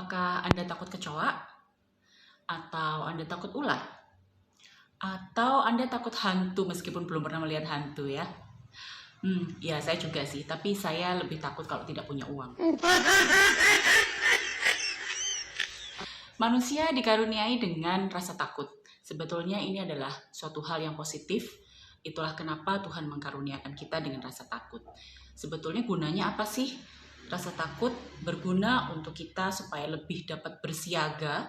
Apakah Anda takut kecoa? Atau Anda takut ular? Atau Anda takut hantu meskipun belum pernah melihat hantu ya? Ya saya juga sih, tapi saya lebih takut kalau tidak punya uang. Manusia dikaruniai dengan rasa takut. Sebetulnya ini adalah suatu hal yang positif. Itulah kenapa Tuhan mengkaruniakan kita dengan rasa takut. Sebetulnya gunanya apa sih? Rasa takut berguna untuk kita supaya lebih dapat bersiaga,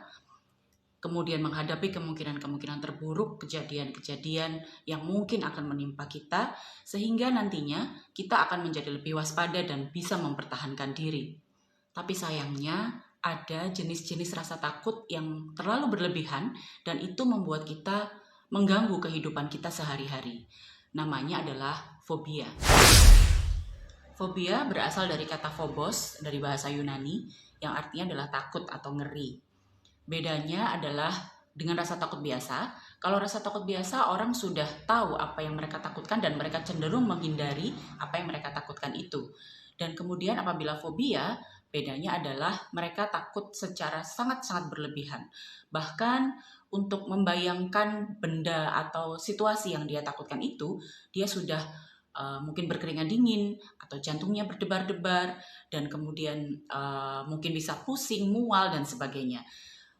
kemudian menghadapi kemungkinan-kemungkinan terburuk, kejadian-kejadian yang mungkin akan menimpa kita, sehingga nantinya kita akan menjadi lebih waspada dan bisa mempertahankan diri. Tapi sayangnya, ada jenis-jenis rasa takut yang terlalu berlebihan dan itu membuat kita mengganggu kehidupan kita sehari-hari. Namanya adalah fobia. Fobia berasal dari kata phobos, dari bahasa Yunani, yang artinya adalah takut atau ngeri. Bedanya adalah dengan rasa takut biasa. Kalau rasa takut biasa, orang sudah tahu apa yang mereka takutkan dan mereka cenderung menghindari apa yang mereka takutkan itu. Dan kemudian apabila fobia, bedanya adalah mereka takut secara sangat-sangat berlebihan. Bahkan untuk membayangkan benda atau situasi yang dia takutkan itu, dia sudah mungkin berkeringat dingin atau jantungnya berdebar-debar dan kemudian mungkin bisa pusing, mual dan sebagainya.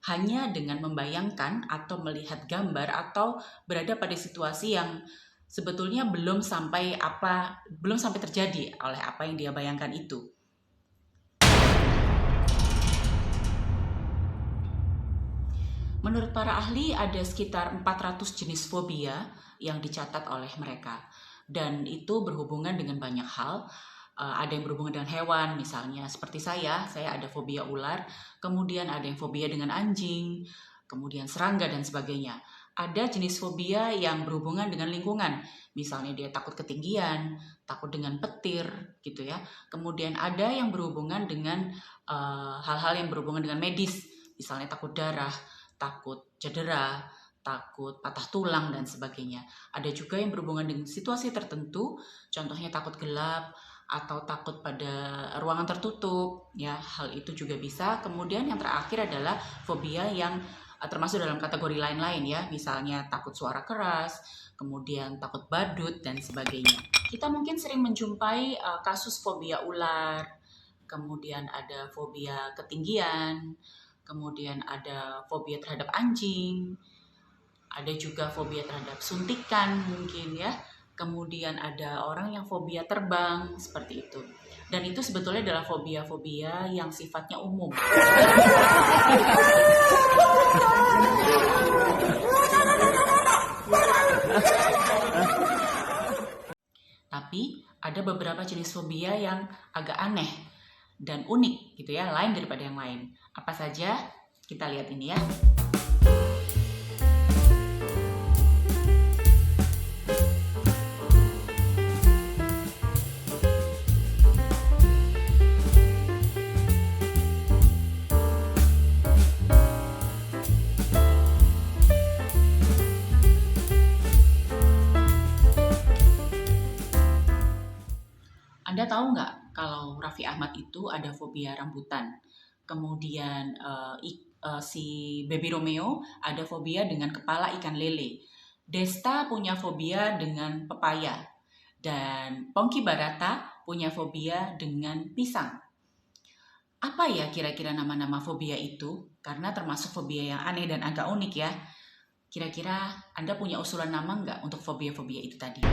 Hanya dengan membayangkan atau melihat gambar atau berada pada situasi yang sebetulnya belum sampai terjadi oleh apa yang dia bayangkan itu. Menurut para ahli ada sekitar 400 jenis fobia yang dicatat oleh mereka. Dan itu berhubungan dengan banyak hal. Ada yang berhubungan dengan hewan, misalnya seperti saya ada fobia ular, kemudian ada yang fobia dengan anjing, kemudian serangga dan sebagainya. Ada jenis fobia yang berhubungan dengan lingkungan, misalnya dia takut ketinggian, takut dengan petir, gitu ya. Kemudian ada yang berhubungan dengan hal-hal yang berhubungan dengan medis, misalnya takut darah, takut cedera, takut patah tulang dan sebagainya. Ada juga yang berhubungan dengan situasi tertentu, contohnya takut gelap atau takut pada ruangan tertutup, ya hal itu juga bisa. Kemudian yang terakhir adalah fobia yang termasuk dalam kategori lain-lain ya, misalnya takut suara keras, kemudian takut badut dan sebagainya. Kita mungkin sering menjumpai kasus fobia ular, kemudian ada fobia ketinggian, kemudian ada fobia terhadap anjing, ada juga fobia terhadap suntikan mungkin ya. Kemudian ada orang yang fobia terbang, seperti itu. Dan itu sebetulnya adalah fobia-fobia yang sifatnya umum. Tapi ada beberapa jenis fobia yang agak aneh dan unik gitu ya, lain daripada yang lain. Apa saja? Kita lihat ini ya. Anda tahu nggak kalau Raffi Ahmad itu ada fobia rambutan? Kemudian si Baby Romeo ada fobia dengan kepala ikan lele. Desta punya fobia dengan pepaya. Dan Ponky Barata punya fobia dengan pisang. Apa ya kira-kira nama-nama fobia itu? Karena termasuk fobia yang aneh dan agak unik ya. Kira-kira Anda punya usulan nama nggak untuk fobia-fobia itu tadi?